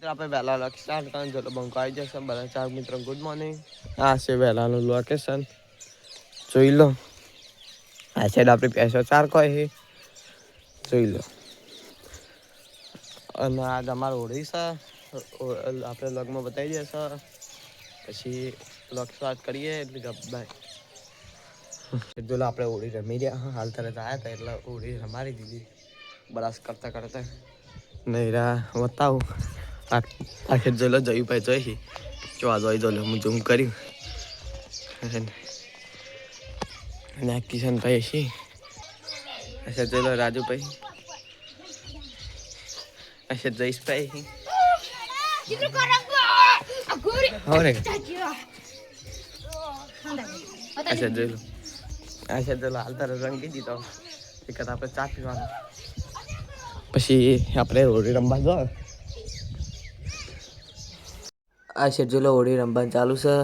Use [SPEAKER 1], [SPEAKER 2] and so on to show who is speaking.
[SPEAKER 1] આપણે વહેલા લક્ષણ કારણ જો બંકો આવી જશે બધા ચાર મિત્રો ગુડ મોર્નિંગ. આ છે વહેલાનું લોકેશન જોઈ લો. આ સાઈડ આપણે પૈસો ચાર કહે છે જોઈ લો. અને આજ અમારે હોળી છે આપણે લગમાં બતાવી દઈએ સર પછી લક્ષ વાત કરીએ એટલે ગબ્બાઈ જો આપણે હોળી રમી રહ્યા હાલ તરત આવ્યા હતા એટલે હોળી રમાડી દીધી બરાસ કરતા કરતા નહીરા બતાવું આખેર જોઈ લો જયું ભાઈ જોઈ જોવા જોઈ દો હું ઝૂમ કર્યું અને કિશનભાઈ છે અચ્છા જોઈ લો રાજુભાઈ અચ્છા જયેશભાઈ અચ્છા જોઈ લો અચ્છા ચલો હાલ તારે રંગી દીધો એક આપણે ચા પીવાનો પછી આપણે હોળી રમવા જો આ છે જો હોળી રમવાનું ચાલુ છે.